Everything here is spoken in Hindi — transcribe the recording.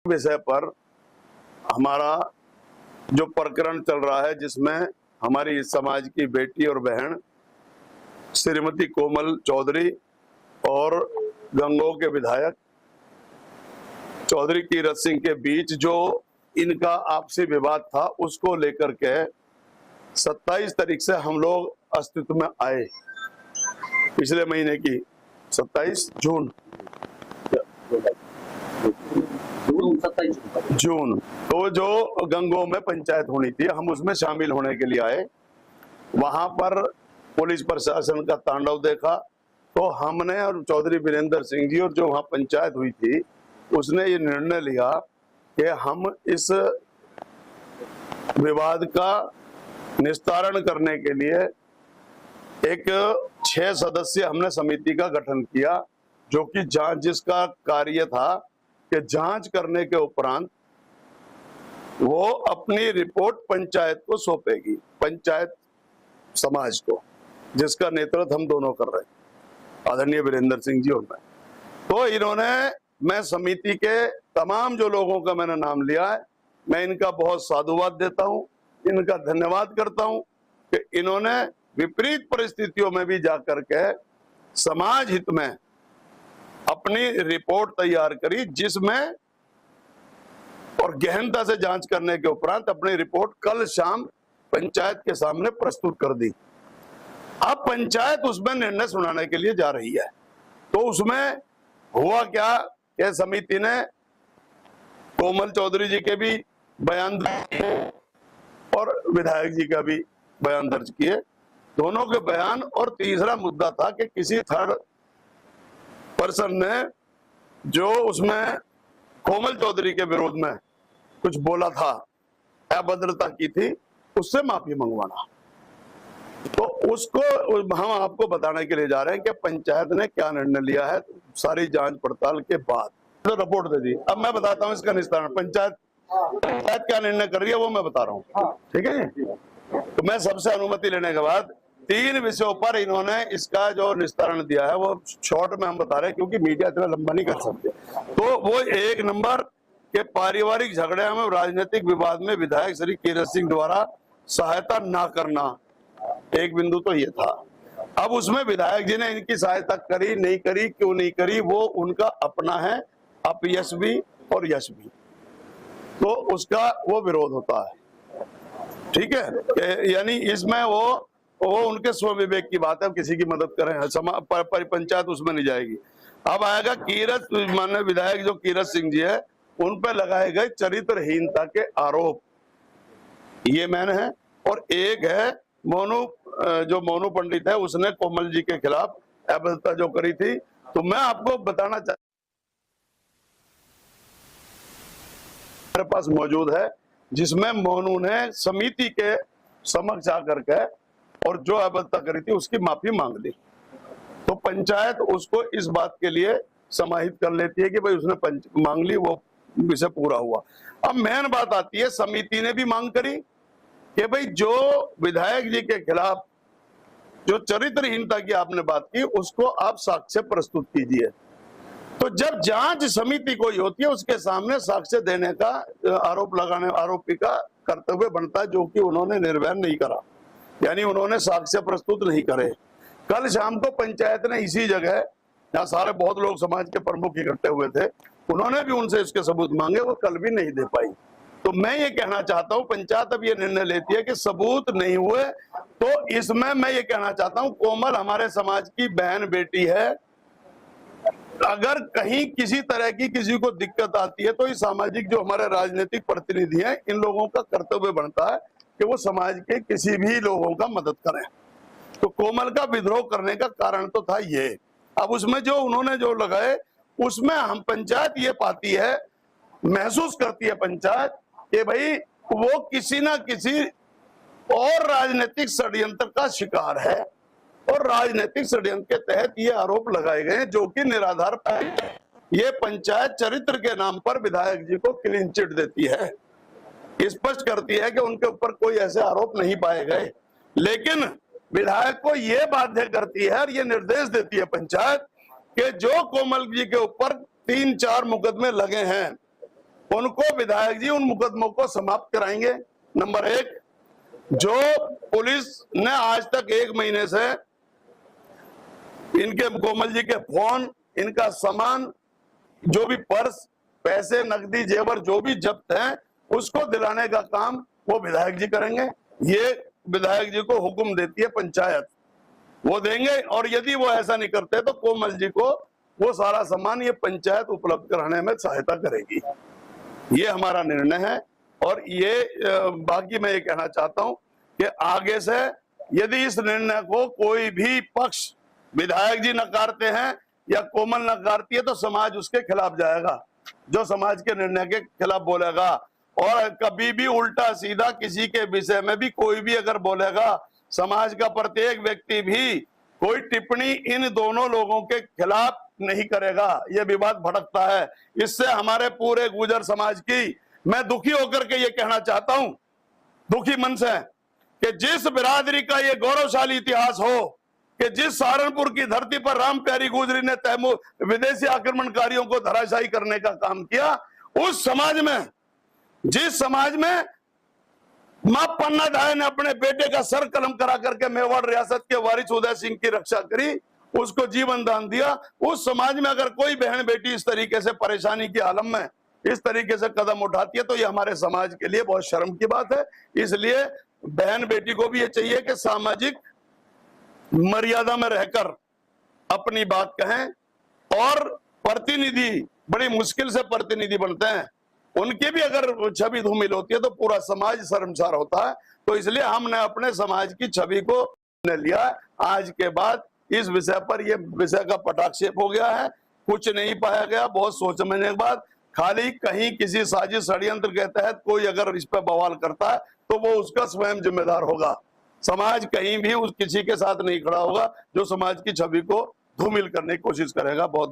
विषय पर हमारा जो प्रकरण चल रहा है, जिसमें हमारी इस समाज की बेटी और बहन श्रीमती कोमल चौधरी और गंगोह के विधायक चौधरी कीरत सिंह के बीच जो इनका आपसी विवाद था, उसको लेकर के 27 तारीख से हम लोग अस्तित्व में आए। पिछले महीने की 27 जून तो जो गंगोह में पंचायत होनी थी, हम उसमें शामिल होने के लिए आए। वहां पर पुलिस प्रशासन का तांडव देखा तो हमने और चौधरी वीरेंद्र सिंह जी और जो वहां पंचायत हुई थी, उसने ये निर्णय लिया कि हम इस विवाद का निस्तारण करने के लिए एक 6 सदस्यीय हमने समिति का गठन किया, जो कि जांच, जिसका कार्य था कि जांच करने के उपरांत वो अपनी रिपोर्ट पंचायत को सौंपेगी, पंचायत समाज को, जिसका नेतृत्व हम दोनों कर रहे हैं, आदरणीय वीरेंद्र सिंह जी और मैं। तो इन्होंने, मैं समिति के तमाम जो लोगों का मैंने नाम लिया है, मैं इनका बहुत साधुवाद देता हूं, इनका धन्यवाद करता हूं कि इन्होंने विपरीत परिस्थितियों में भी जाकर के समाज हित में अपनी रिपोर्ट तैयार करी, जिसमें और गहनता से जांच करने के उपरांत अपनी रिपोर्ट कल शाम पंचायत के सामने प्रस्तुत कर दी। अब पंचायत उसमें निर्णय सुनाने के लिए जा रही है। तो उसमें हुआ क्या कि समिति ने कोमल चौधरी जी के भी बयान और विधायक जी का भी बयान दर्ज किए, दोनों के बयान। और तीसरा मुद्दा था कि किसी थर्ड पर्सन ने जो उसमें कोमल चौधरी के विरोध में कुछ बोला था, अभद्रता की थी, उससे माफी मंगवाना। तो उसको हम आपको बताने के लिए जा रहे हैं कि पंचायत ने क्या निर्णय लिया है, सारी जांच पड़ताल के बाद तो रिपोर्ट दे दी। अब मैं बताता हूं इसका निस्तारण, पंचायत क्या निर्णय कर रही है वो मैं बता रहा हूँ, ठीक है जी। तो मैं सबसे अनुमति लेने के बाद 3 विषयों पर इन्होंने इसका जो निस्तारण दिया है, वो शॉर्ट में हम बता रहे हैं क्योंकि मीडिया इतना लंबा नहीं कर सकते। तो वो 1 नंबर के पारिवारिक झगड़े में राजनीतिक विवाद में विधायक श्री कीरत सिंह द्वारा सहायता ना करना, एक बिंदु तो ये था। अब उसमें विधायक जी ने इनकी सहायता करी नहीं करी, क्यों नहीं करी, वो उनका अपना है, अपयश भी और यश भी, तो उसका वो विरोध होता है, ठीक है। यानी इसमें वो उनके स्व विवेक की बात है, किसी की मदद करें, पंचायत उसमें नहीं जाएगी। अब आएगा कीरत, माननीय विधायक जो कीरत सिंह जी है, उन पर लगाए गए चरित्रहीनता के आरोप, ये मैंने है। और एक है जो मोनू पंडित है, उसने कोमल जी के खिलाफ अभद्रता जो करी थी। तो मैं आपको बताना चाहता, मेरे पास मौजूद है, जिसमें मोनू ने समिति के समक्ष आकर के और जो अभद्रता करी थी उसकी माफी मांग ली। तो पंचायत उसको इस बात के लिए समाहित कर लेती है कि भाई उसने मांग ली, वो विषय पूरा हुआ। अब मेन बात आती है, समिति ने भी मांग करी कि भाई जो विधायक जी के खिलाफ जो चरित्रहीनता की आपने बात की, उसको आप साक्ष्य प्रस्तुत कीजिए। तो जब जांच समिति कोई होती है, उसके सामने साक्ष्य देने का, आरोप लगाने आरोपी का कर्तव्य बनता है, जो कि उन्होंने निर्वहन नहीं करा, यानी उन्होंने साक्ष्य प्रस्तुत नहीं करे। कल शाम को पंचायत ने इसी जगह, जहाँ सारे बहुत लोग समाज के प्रमुख इकट्ठे हुए थे, उन्होंने भी उनसे इसके सबूत मांगे, वो कल भी नहीं दे पाई। तो मैं ये कहना चाहता हूं, पंचायत अब ये निर्णय लेती है कि सबूत नहीं हुए, तो इसमें मैं ये कहना चाहता हूं, कोमल हमारे समाज की बहन बेटी है। अगर कहीं किसी तरह की किसी को दिक्कत आती है, तो ये सामाजिक जो हमारे राजनीतिक प्रतिनिधि हैं, इन लोगों का कर्तव्य बनता है कि वो समाज के किसी भी लोगों का मदद करें। तो कोमल का विद्रोह करने का कारण तो था ये। अब उसमें जो उन्होंने जो लगाए, उसमें हम पंचायत ये पाती है, महसूस करती है पंचायत कि भाई वो किसी ना किसी और राजनीतिक षड्यंत्र का शिकार है, और राजनीतिक षड्यंत्र के तहत ये आरोप लगाए गए हैं, जो कि निराधार पाए गए। ये पंचायत चरित्र के नाम पर विधायक जी को क्लीन चिट देती है, स्पष्ट करती है कि उनके ऊपर कोई ऐसे आरोप नहीं पाए गए, लेकिन विधायक को ये बाध्य करती है और ये निर्देश देती है पंचायत कि जो कोमल जी के ऊपर 3-4 मुकदमे लगे हैं, उनको विधायक जी उन मुकदमों को समाप्त कराएंगे। नंबर 1, जो पुलिस ने आज तक 1 महीने से इनके कोमल जी के फोन, इनका सामान, जो भी पर्स, पैसे, नकदी, जेवर जो भी जब्त है, उसको दिलाने का काम वो विधायक जी करेंगे। ये विधायक जी को हुक्म देती है पंचायत, वो देंगे। और यदि वो ऐसा नहीं करते तो कोमल जी को वो सारा सामान ये पंचायत उपलब्ध कराने में सहायता करेगी। ये हमारा निर्णय है। और ये बाकी मैं ये कहना चाहता हूं कि आगे से यदि इस निर्णय को कोई भी पक्ष, विधायक जी नकारते हैं या कोमल नकारती है, तो समाज उसके खिलाफ जाएगा। जो समाज के निर्णय के खिलाफ बोलेगा और कभी भी उल्टा सीधा किसी के विषय में भी कोई भी अगर बोलेगा, समाज का प्रत्येक व्यक्ति भी कोई टिप्पणी इन दोनों लोगों के खिलाफ नहीं करेगा। यह विवाद भड़कता है। इससे हमारे पूरे गुर्जर समाज की, मैं दुखी होकर के ये कहना चाहता हूं, दुखी मन से, कि जिस बिरादरी का ये गौरवशाली इतिहास हो कि जिस सहारनपुर की धरती पर राम प्यारी गुजरी ने तैमूर विदेशी आक्रमणकारियों को धराशायी करने का काम किया, उस समाज में, जिस समाज में मां पन्ना दाई ने अपने बेटे का सर कलम करा करके मेवाड़ रियासत के वारिस उदय सिंह की रक्षा करी, उसको जीवन दान दिया, उस समाज में अगर कोई बहन बेटी इस तरीके से परेशानी की आलम में इस तरीके से कदम उठाती है तो ये हमारे समाज के लिए बहुत शर्म की बात है। इसलिए बहन बेटी को भी ये चाहिए कि सामाजिक मर्यादा में रहकर अपनी बात कहें। और प्रतिनिधि बड़ी मुश्किल से प्रतिनिधि बनते हैं, उनकी भी अगर छवि धूमिल होती है तो पूरा समाज शर्मसार होता है। तो इसलिए हमने अपने समाज की छवि को लिया। आज के बाद इस विषय पर यह विषय का पटाक्षेप हो गया है, कुछ नहीं पाया गया। बहुत सोच समझने के बाद खाली कहीं किसी साजिश षड्यंत्र के तहत कोई अगर इस पर बवाल करता है तो वो उसका स्वयं जिम्मेदार होगा। समाज कहीं भी उस किसी के साथ नहीं खड़ा होगा जो समाज की छवि को धूमिल करने की कोशिश करेगा। बहुत